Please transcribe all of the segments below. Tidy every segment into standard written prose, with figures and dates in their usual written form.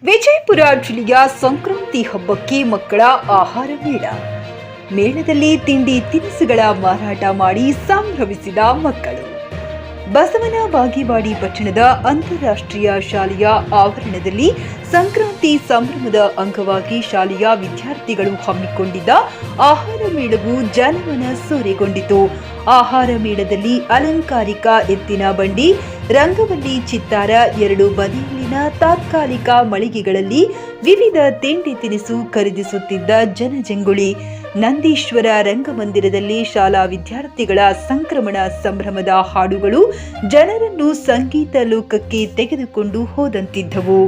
ವಿಜಯಪುರ ಜಿಲ್ಲೆಯ ಸಂಕ್ರಾಂತಿ ಹಬ್ಬಕ್ಕೆ ಮಕ್ಕಳ ಆಹಾರ ಮೇಳದಲ್ಲಿ ತಿಂಡಿ ತಿನಿಸುಗಳ ಮಾರಾಟ ಮಾಡಿ ಸಂಭ್ರಮಿಸಿದ ಮಕ್ಕಳು. ಬಸವನ ಬಾಗೇವಾಡಿ ಪಟ್ಟಣದ ಅಂತಾರಾಷ್ಟ್ರೀಯ ಶಾಲೆಯ ಆವರಣದಲ್ಲಿ ಸಂಕ್ರಾಂತಿ ಸಂಭ್ರಮದ ಅಂಗವಾಗಿ ಶಾಲೆಯ ವಿದ್ಯಾರ್ಥಿಗಳು ಹಮ್ಮಿಕೊಂಡಿದ್ದ ಆಹಾರ ಮೇಳವು ಜನಮನ ಸೂರೆಗೊಂಡಿತು. ಆಹಾರ ಮೇಳದಲ್ಲಿ ಅಲಂಕಾರಿಕ ಎತ್ತಿನ ಬಂಡಿ, ರಂಗವಲ್ಲಿ ಚಿತ್ತಾರ, ಎರಡು ಬದಿಯಲ್ಲಿನ ತಾತ್ಕಾಲಿಕ ಮಳಿಗೆಗಳಲ್ಲಿ ವಿವಿಧ ತಿಂಡಿ ತಿನಿಸು ಖರೀದಿಸುತ್ತಿದ್ದ ಜನಜಂಗುಳಿ. ನಂದೀಶ್ವರ ರಂಗಮಂದಿರದಲ್ಲಿ ಶಾಲಾ ವಿದ್ಯಾರ್ಥಿಗಳ ಸಂಕ್ರಮಣ ಸಂಭ್ರಮದ ಹಾಡುಗಳು ಜನರನ್ನು ಸಂಗೀತ ಲೋಕಕ್ಕೆ ತೆಗೆದುಕೊಂಡು ಹೋದಂತಿದ್ದವು.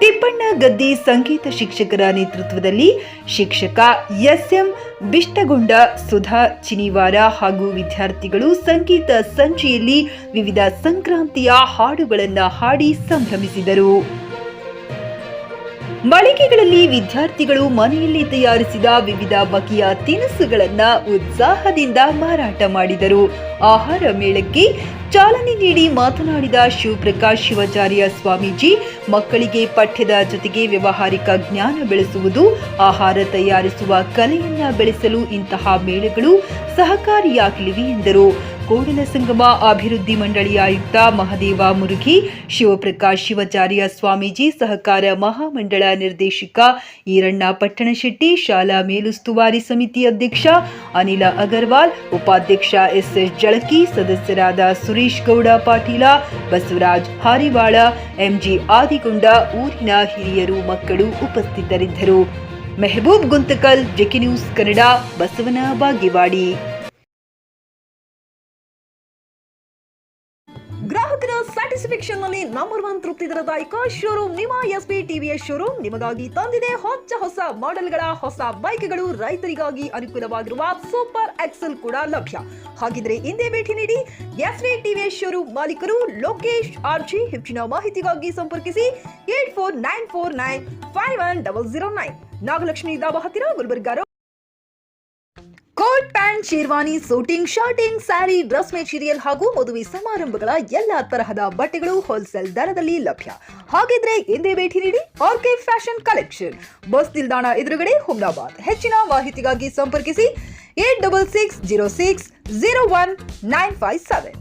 ತಿಪ್ಪಣ್ಣ ಗದ್ದಿ ಸಂಗೀತ ಶಿಕ್ಷಕರ ನೇತೃತ್ವದಲ್ಲಿ ಶಿಕ್ಷಕ ಎಸ್ಎಂ ಬಿಷ್ಟಗೊಂಡ, ಸುಧಾ ಚಿನಿವಾರ ಹಾಗೂ ವಿದ್ಯಾರ್ಥಿಗಳು ಸಂಗೀತ ಸಂಜೆಯಲ್ಲಿ ವಿವಿಧ ಸಂಕ್ರಾಂತಿಯ ಹಾಡುಗಳನ್ನು ಹಾಡಿ ಸಂಭ್ರಮಿಸಿದರು. ಮಳಿಗೆಗಳಲ್ಲಿ ವಿದ್ಯಾರ್ಥಿಗಳು ಮನೆಯಲ್ಲಿ ತಯಾರಿಸಿದ ವಿವಿಧ ಬಗೆಯ ತಿನಿಸುಗಳನ್ನು ಉತ್ಸಾಹದಿಂದ ಮಾರಾಟ ಮಾಡಿದರು. ಆಹಾರ ಮೇಳಕ್ಕೆ ಚಾಲನೆ ನೀಡಿ ಮಾತನಾಡಿದ ಶಿವಪ್ರಕಾಶ್ ಶಿವಾಚಾರ್ಯ ಸ್ವಾಮೀಜಿ, ಮಕ್ಕಳಿಗೆ ಪಠ್ಯದ ಜೊತೆಗೆ ವ್ಯಾವಹಾರಿಕ ಜ್ಞಾನ ಬೆಳೆಸುವುದು, ಆಹಾರ ತಯಾರಿಸುವ ಕಲೆಯನ್ನ ಬೆಳೆಸಲು ಇಂತಹ ಮೇಳಗಳು ಸಹಕಾರಿಯಾಗಲಿವೆ ಎಂದರು. ಕೂಡಲ ಸಂಗಮ ಅಭಿವೃದ್ಧಿ ಮಂಡಳಿಯ ಆಯುಕ್ತ ಮಹದೇವ ಮುರುಗಿ, ಶಿವಪ್ರಕಾಶ್ ಶಿವಾಚಾರ್ಯ ಸ್ವಾಮೀಜಿ, ಸಹಕಾರ ಮಹಾಮಂಡಳ ನಿರ್ದೇಶಕ ಈರಣ್ಣ ಪಟ್ಟಣಶೆಟ್ಟಿ, ಶಾಲಾ ಮೇಲುಸ್ತುವಾರಿ ಸಮಿತಿ ಅಧ್ಯಕ್ಷ ಅನಿಲ ಅಗರ್ವಾಲ್, ಉಪಾಧ್ಯಕ್ಷ ಎಸ್ಎಸ್ ಜಳಕಿ, ಸದಸ್ಯರಾದ ಸುರೇಶ್ ಗೌಡ ಪಾಟೀಲ, ಬಸವರಾಜ್ ಹಾರಿವಾಳ, ಎಂಜಿ ಆದಿಗೊಂಡ, ಊರಿನ ಹಿರಿಯರು, ಮಕ್ಕಳು ಉಪಸ್ಥಿತರಿದ್ದರು. Mehboob Guntakal, JK news Kannada, Basavana Bagewadi. ಗ್ರಾಹಕರ ಸ್ಯಾಟಿಸ್ಫ್ಯಾಕ್ಷನ್ ನಲ್ಲಿ ನಂಬರ್ 1 ತೃಪ್ತಿ ದರದಾಯಕ ಶೋರೂಮ್ ನಿಮ್ಮ ಎಸ್ಪಿ ಟಿವಿಎಸ್ ಶೋರೂಮ್ ನಿಮಗಾಗಿ ತಂದಿದೆ ಹೊಸ ಮಾಡೆಲ್ಗಳ ಹೊಸ ಬೈಕ್ಗಳು. ರೈತರಿಗಾಗಿ ಅನುಕೂಲವಾಗಿರುವ ಸೂಪರ್ ಎಕ್ಸೆಲ್ ಕೂಡ ಲಭ್ಯ. ಹಾಗಿದ್ರೆ ಹಿಂದೆ ಭೇಟಿ ನೀಡಿ ಎಸ್ಪಿ ಟಿವಿಎಸ್ ಶೋರೂಮ್ ಮಾಲೀಕರು ಲೋಕೇಶ್ ಆರ್ಜಿ. ಹೆಚ್ಚಿನ ಮಾಹಿತಿಗಾಗಿ ಸಂಪರ್ಕಿಸಿ 8494951009, ನಾಗಲಕ್ಷ್ಮಿ ದಾಬಾ ಹತ್ತಿರ, Gulbarga. Coat pant, sherwani, suiting, shirting, sari, dress material ಹಾಗೂ ಮದುವೆ ಸಮಾರಂಭಗಳ ಎಲ್ಲಾ ತರಹದ ಬಟ್ಟೆಗಳು ಹೋಲ್ಸೇಲ್ ದರದಲ್ಲಿ ಲಭ್ಯ. ಹಾಗಿದ್ರೆ ಎಂದೇ ಭೇಟಿ ನೀಡಿ ಆರ್ಕೆ ಫ್ಯಾಷನ್ ಕಲೆಕ್ಷನ್, ಬಸ್ ನಿಲ್ದಾಣ ಎದುರುಗಡೆ, ಹುಮ್ನಾಬಾದ್. ಹೆಚ್ಚಿನ ಮಾಹಿತಿಗಾಗಿ ಸಂಪರ್ಕಿಸಿ 8660601957.